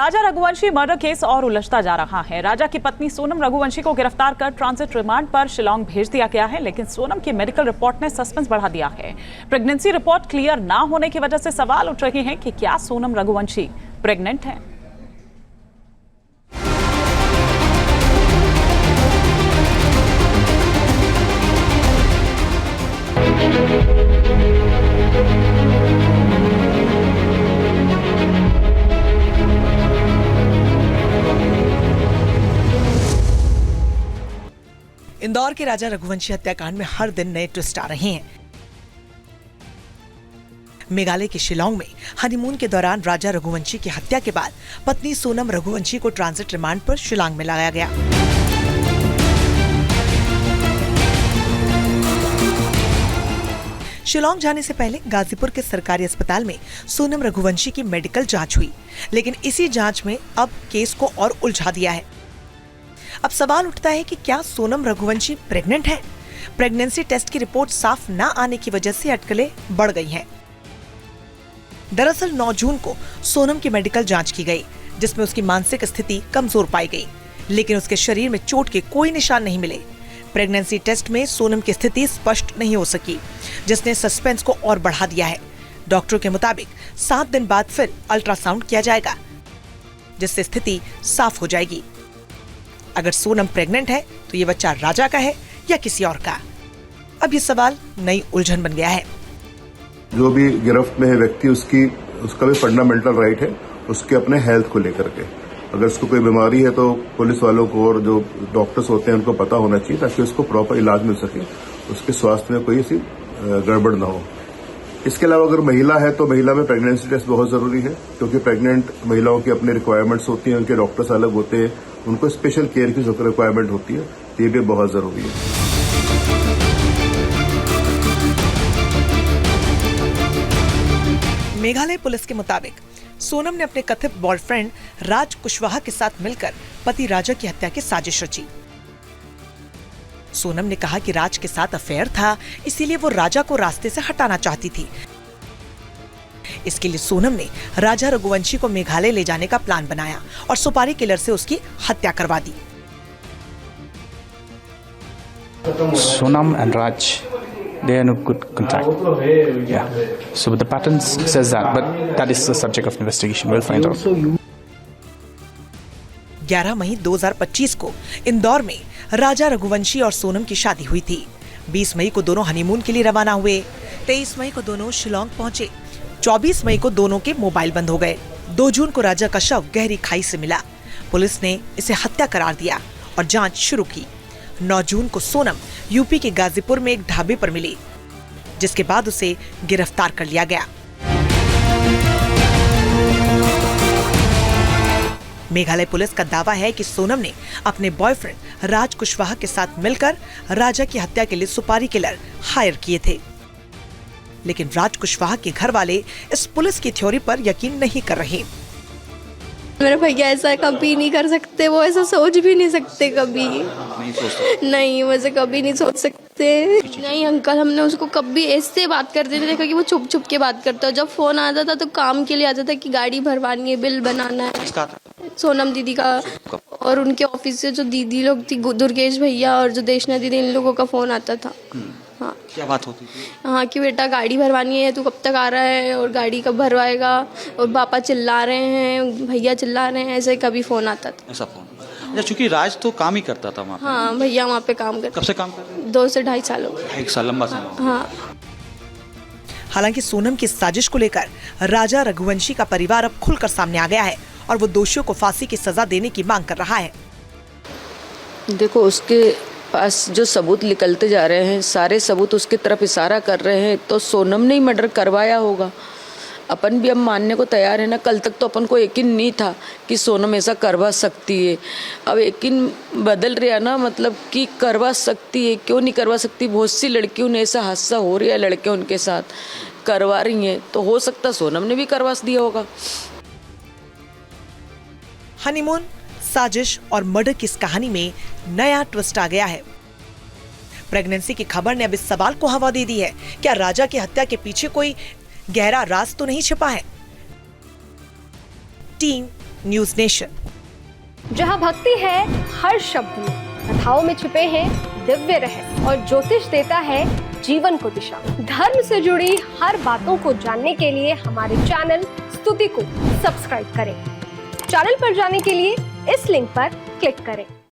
राजा Raghuvanshi murder case और उलझता जा रहा है। राजा की पत्नी सोनम रघुवंशी को गिरफ्तार कर ट्रांजिट रिमांड पर शिलांग भेज दिया गया है, लेकिन सोनम की मेडिकल रिपोर्ट ने सस्पेंस बढ़ा दिया है। प्रेगनेंसी रिपोर्ट क्लियर ना होने की वजह से सवाल उठ रहे हैं कि क्या सोनम रघुवंशी प्रेग्नेंट है। इंदौर के राजा रघुवंशी हत्याकांड में हर दिन नए ट्विस्ट आ रहे हैं। मेघालय के शिलांग में हनीमून के दौरान राजा रघुवंशी की हत्या के बाद पत्नी सोनम रघुवंशी को ट्रांजिट रिमांड पर शिलांग में लाया गया। शिलांग जाने से पहले गाजीपुर के सरकारी अस्पताल में सोनम रघुवंशी की मेडिकल जांच हुई, लेकिन इसी जांच में अब केस को और उलझा दिया है। अब सवाल उठता है कि क्या सोनम रघुवंशी प्रेग्नेंट है? प्रेगनेंसी टेस्ट की रिपोर्ट साफ न आने की वजह से अटकलें बढ़ गई हैं। दरअसल 9 जून को सोनम की मेडिकल जांच की गई, जिसमें उसकी मानसिक स्थिति कमजोर पाई गई, लेकिन उसके शरीर में चोट के कोई निशान नहीं मिले। प्रेगनेंसी टेस्ट में सोनम की स्थिति स्पष्ट नहीं हो सकी, जिसने सस्पेंस को और बढ़ा दिया है। डॉक्टरों के मुताबिक 7 दिन बाद फिर अल्ट्रासाउंड किया जाएगा, जिससे स्थिति साफ हो जाएगी। अगर सोनम प्रेग्नेंट है तो ये बच्चा राजा का है या किसी और का? अब ये सवाल नई उलझन बन गया है। जो भी गिरफ्त में है व्यक्ति, उसका भी फंडामेंटल राइट है उसके अपने हेल्थ को लेकर के। अगर उसको कोई बीमारी है तो पुलिस वालों को और जो डॉक्टर्स होते हैं उनको पता होना चाहिए, ताकि उसको प्रॉपर इलाज मिल सके, उसके स्वास्थ्य में कोई ऐसी गड़बड़ ना हो। इसके अलावा अगर महिला है तो महिला में प्रेगनेंसी टेस्ट बहुत जरूरी है, क्योंकि प्रेग्नेंट महिलाओं की अपनी रिक्वायरमेंट्स होती हैं, उनके डॉक्टर्स अलग होते हैं, उनको स्पेशल केयर की रिक्वायरमेंट होती है, ये भी बहुत जरूरी है। मेघालय पुलिस के मुताबिक सोनम ने अपने कथित बॉयफ्रेंड राज कुशवाहा के साथ मिलकर पति राजा की हत्या की साजिश रची। सोनम ने कहा कि राज के साथ अफेयर था, इसीलिए वो राजा को रास्ते से हटाना चाहती थी। इसके लिए सोनम ने राजा रघुवंशी को मेघालय ले जाने का प्लान बनाया और सुपारी किलर से उसकी हत्या करवा दी। Sonam and Raj, they are in a good contact. Yeah. So the pattern says that, but that is the subject of investigation. We'll find out. 11 मई 2025 को इंदौर में राजा रघुवंशी और सोनम की शादी हुई थी। 20 मई को दोनों हनीमून के लिए रवाना हुए। 23 मई को दोनों शिलांग पहुंचे। 24 मई को दोनों के मोबाइल बंद हो गए। 2 जून को राजा का शव गहरी खाई से मिला। पुलिस ने इसे हत्या करार दिया और जांच शुरू की। 9 जून को सोनम यूपी के गाजीपुर में एक ढाबे पर मिली, जिसके बाद उसे गिरफ्तार कर लिया गया। मेघालय पुलिस का दावा है कि सोनम ने अपने बॉयफ्रेंड राज कुशवाहा के साथ मिलकर राजा की हत्या के लिए सुपारी किलर हायर किए थे, लेकिन राज कुशवाहा के घर वाले इस पुलिस की थ्योरी पर यकीन नहीं कर रहे। मेरे भैया ऐसा कभी नहीं कर सकते, वो ऐसा सोच भी नहीं सकते कभी। नहीं, वैसे कभी नहीं सोच सकते। नहीं अंकल, हमने उसको कभी ऐसे बात करते नहीं देखा कि वो छुप छुप के बात करता है। जब फोन आता था तो काम के लिए आता था कि गाड़ी भरवानी है, बिल बनाना है। सोनम दीदी का और उनके ऑफिस से जो दीदी लोग थी, दुर्गेश भैया और जो देशना दीदी, इन लोगों का फोन आता था। हाँ, क्या बात होती थी? हाँ कि बेटा गाड़ी भरवानी है, तू कब तक आ रहा है और गाड़ी कब भरवाएगा, और पापा चिल्ला रहे हैं, भैया चिल्ला रहे हैं, ऐसे कभी फोन आता था। ऐसा फोन? अच्छा, चूंकि राज तो काम ही करता था वहाँ पे। हाँ, भैया वहाँ पे काम करते। कब से काम कर रहे हैं? 2 से 2.5 साल हो गए। 1 साल, लंबा समय। हाँ। हालांकि सोनम की साजिश को लेकर राजा रघुवंशी का परिवार अब खुलकर सामने आ गया है और वो दोषियों को फांसी की सजा देने की मांग कर रहा है। देखो, उसके पास जो सबूत निकलते जा रहे हैं, सारे सबूत उसकी तरफ इशारा कर रहे हैं, तो सोनम ने ही मर्डर करवाया होगा। अपन भी अब मानने को तैयार है ना। कल तक तो अपन को यकीन नहीं था कि सोनम ऐसा करवा सकती है। अब यकीन बदल रहा ना, मतलब कि करवा सकती है, क्यों नहीं करवा सकती। बहुत सी लड़कियों ने ऐसा हादसा हो रहा है, लड़के उनके साथ करवा रही हैं, तो हो सकता सोनम ने भी करवा दिया होगा। हनीमून, साजिश और मर्डर की इस कहानी में नया ट्विस्ट आ गया है। प्रेगनेंसी की खबर ने अब इस सवाल को हवा दे दी है, क्या राजा की हत्या के पीछे कोई गहरा राज तो नहीं छिपा है? Team news nation. जहाँ भक्ति है हर शब्द में, कथाओं में छुपे हैं दिव्य रहस्य और ज्योतिष देता है जीवन को दिशा। धर्म से जुड़ी हर बातों को जानने के लिए हमारे चैनल स्तुति को सब्सक्राइब करें। चैनल पर जाने के लिए इस लिंक पर क्लिक करें।